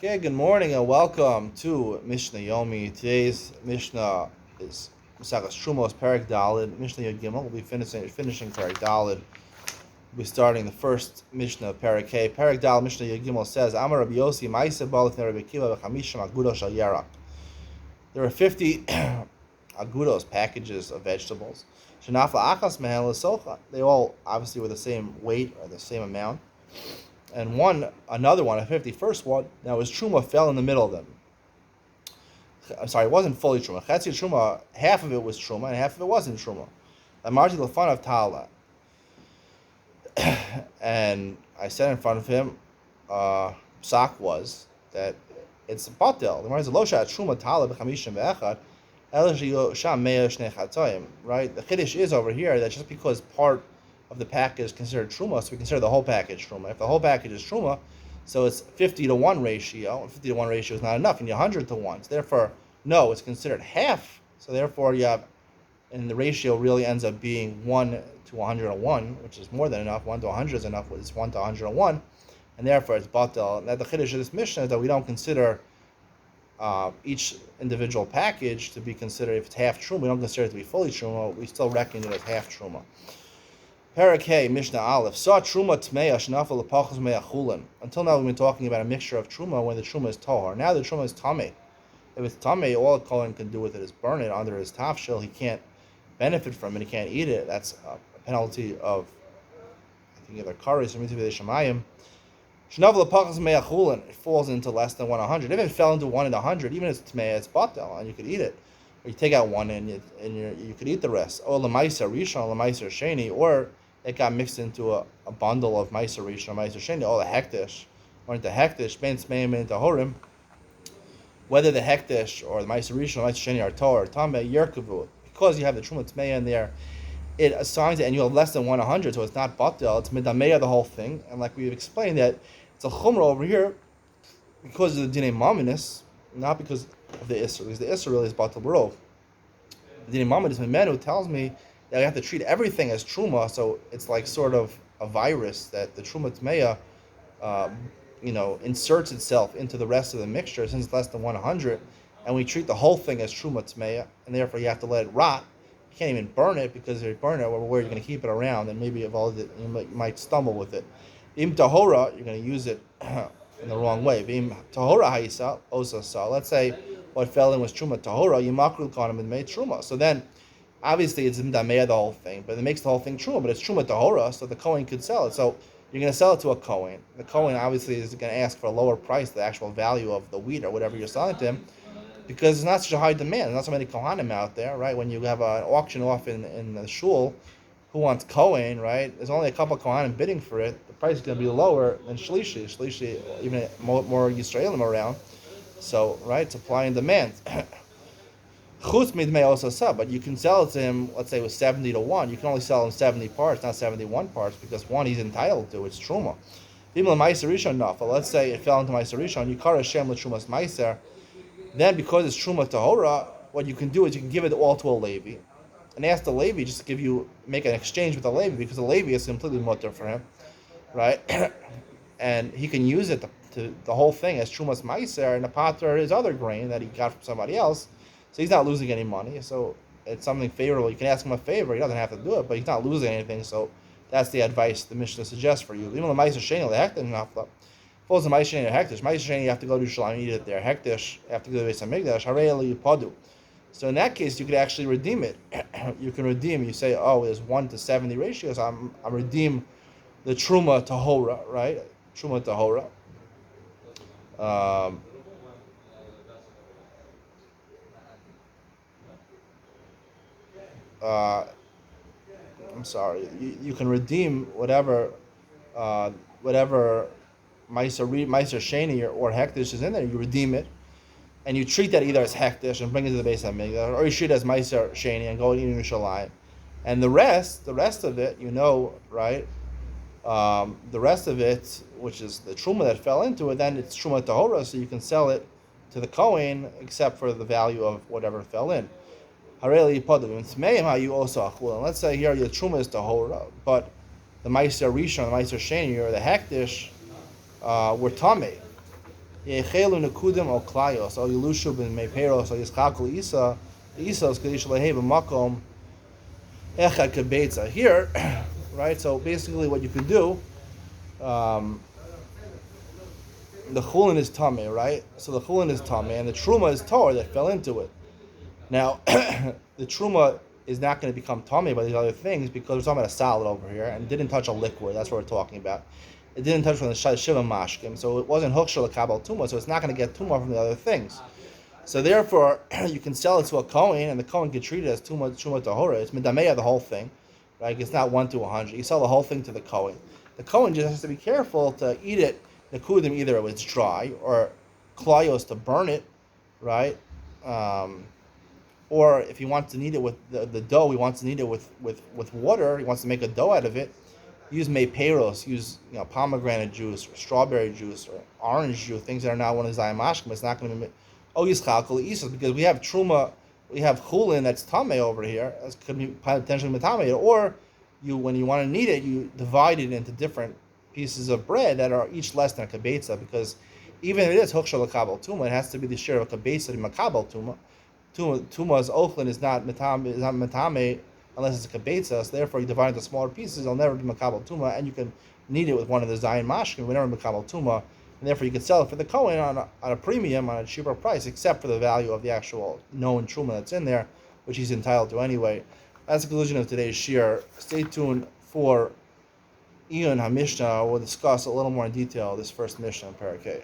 Okay, good morning and welcome to Mishna Yomi. Today's Mishnah is Masakas Terumos Perek Dalid. Mishnah Yud Gimel. We'll be finishing Perek Dalid. We'll be starting the first Mishnah of Perek Hey. Perek Dalid Mishnah Yud Gimel says, Amar Rabbi Yossi Ma'aseh Balif Rabbi Akiva v'Chamishim Agudos Shal Yarak. There are 50 agudos, packages of vegetables. Shenafla Achas Mehen L'Socha. They all obviously were the same weight or the same amount. And another one, a 51st one, now his truma fell in the middle of them. I'm sorry, it wasn't fully truma. Chetzi truma, half of it was truma, and half of it wasn't truma. Amarti l'fan of Tala. And I said in front of him, psak was that it's batel. The Gemara says, Lo sha'at truma Tala b'chamishim ve'echad, el sham mea shnei chatoim. Right? The chiddush is over here that just because part of the package is considered truma, so we consider the whole package truma. If the whole package is truma, so it's 50 to 1 ratio, and 50 to 1 ratio is not enough, you need 100 to 1. So therefore, no, it's considered half. So therefore, you have, and the ratio really ends up being 1 to 101, which is more than enough. 1 to 100 is enough, it's 1 to 101, and therefore it's batel. And that the chiddush of this Mishnah is that we don't consider each individual package to be considered, if it's half truma, we don't consider it to be fully truma, we still reckon it as half truma. Perek Hey, Mishnah Aleph. Saw truma tmeya shnafel lepachos meya chulin. Until now, we've been talking about a mixture of truma when the truma is tahor. Now the truma is tameh. If it's tameh, all a kohen can do with it is burn it under his tafshil. He can't benefit from it. He can't eat it. That's a penalty of, I think, either kares or mitzvah shemayim. Shnafel lepachos meya chulin. It falls into less than 100. If it fell into 1 in 100, even if it's tmeya, it's batel, and you could eat it. Or you take out one and you could eat the rest. Or l'maiser rishon, l'maiser sheni, or it got mixed into a bundle of Meiser Rishon or Meiser Sheni, all the hektish, or into hektish, ben tzmeim into horim. Whether the hektish or the Meiser Rishon or Meiser Sheni are Torah or Tameh, yerkavu, because you have the Truma Tmeya in there, it assigns it, and you have less than 100, so it's not batel, it's midameya the whole thing. And like we've explained, that it's a chumrah over here because of the dinei mamonis, not because of the Isser, because the Isser really is batel barov. The dinei mamonis, my man who tells me that we have to treat everything as truma, so it's like sort of a virus that the truma tmeya, inserts itself into the rest of the mixture since it's less than 100, and we treat the whole thing as truma tmeya, and therefore you have to let it rot. You can't even burn it, because if you burn it, where you're going to keep it around, and maybe you might stumble with it. Im tahora, you're going to use it in the wrong way. Im tahora haisa osasa. Let's say what fell in was truma tahora, yimakru kanim and made truma. So then, obviously, it's mdameya the whole thing, but it makes the whole thing truma. But it's truma tahora, so the kohen could sell it. So you're going to sell it to a kohen. The kohen obviously is going to ask for a lower price, the actual value of the wheat or whatever you're selling to him, because it's not such a high demand. There's not so many kohanim out there, right? When you have an auction off in the shul, who wants kohen, right? There's only a couple of kohanim bidding for it. The price is going to be lower than shlishi. Shlishi, even more Yisraelim around. So, right, supply and demand. Chutz midmei also sell, but you can sell it to him, let's say, with 70 to 1. You can only sell him 70 parts, not 71 parts, because one he's entitled to. It's truma. Even meiser rishon nafel. Let's say it fell into meiser rishon. You kar Hashem l'trumas meiser. Then, because it's truma tahora, what you can do is you can give it all to a Levi, and ask the Levi just to make an exchange with the Levi, because the Levi is completely mutter for him, right? And he can use it to the whole thing as trumas meiser, and the pater his other grain that he got from somebody else. So he's not losing any money. So it's something favorable. You can ask him a favor. He doesn't have to do it, but he's not losing anything. So that's the advice the Mishnah suggests for you. Even the Meiser Sheni, the Hektish, nafla. Falls the Meiser Sheni or Hektish. Meiser Sheni, you have to go to Yerushalayim, eat it there. Hektish, you have to go to Beis Hamikdash. Harei Padu. So in that case, you could actually redeem it. You can redeem. You say, oh, there's 1 to 70 ratios. I'm redeem the Truma Tahora, right? Truma Tahora. I'm sorry. You can redeem whatever Meiser Sheni or Hektish is in there. You redeem it, and you treat that either as Hektish and bring it to the Beis Hamikdash, or you treat it as Meiser Sheni and go and eat in Yerushalayim. And the rest of it, right? The rest of it, which is the truma that fell into it, then it's truma tahora, so you can sell it to the kohen, except for the value of whatever fell in. Harei Padu. And Tmeim you also achul. And let's say here your truma is tahora, but the Meiser Rishon, the Meiser Sheni, or the Hektish were tamei. Yechelu nekudim o klayos o yilushu ben meperos o yischakul isa. The isa is kedish lehev makom echad kebetza. Here, right? So basically, what you can do, um, the chulin is tameh, right? So the chulin is tameh, and the truma is Torah that fell into it. Now, the truma is not going to become tameh by these other things because we're talking about a salad over here and didn't touch a liquid. That's what we're talking about. It didn't touch from the shiva mashkim, so it wasn't hukshel kabal tuma, so it's not going to get tuma from the other things. So therefore, you can sell it to a kohen, and the kohen can treat it as truma tahora. It's midameya the whole thing, right? It's not 1 to 100. You sell the whole thing to the kohen. The kohen just has to be careful to eat it. The kudim either it's dry or klayos to burn it, right? Or if he wants to knead it with the dough, he wants to knead it with water. He wants to make a dough out of it. Use meiperos, use pomegranate juice, or strawberry juice, or orange juice, things that are not one of the zayim mashkim. It's not going to be yischalkol isos because we have truma, we have chulin that's tameh over here. That could be potentially tameh. Or when you want to knead it, you divide it into different pieces of bread that are each less than a kibetza, because even if it is hukshal kabel tuma, it has to be the share of a kibetza to makabel tuma. Tuma's ochlin is not matame unless it's a kibetza. So therefore, you divide it into smaller pieces. It'll never be makabel tuma, and you can knead it with one of the zayin mashkim. Whenever makabel tuma, and therefore you can sell it for the kohen on a premium, on a cheaper price, except for the value of the actual known truma that's in there, which he's entitled to anyway. That's the conclusion of today's shir. Stay tuned for Ian HaMishnah. We'll discuss a little more in detail this first Mishnah in Parakeh.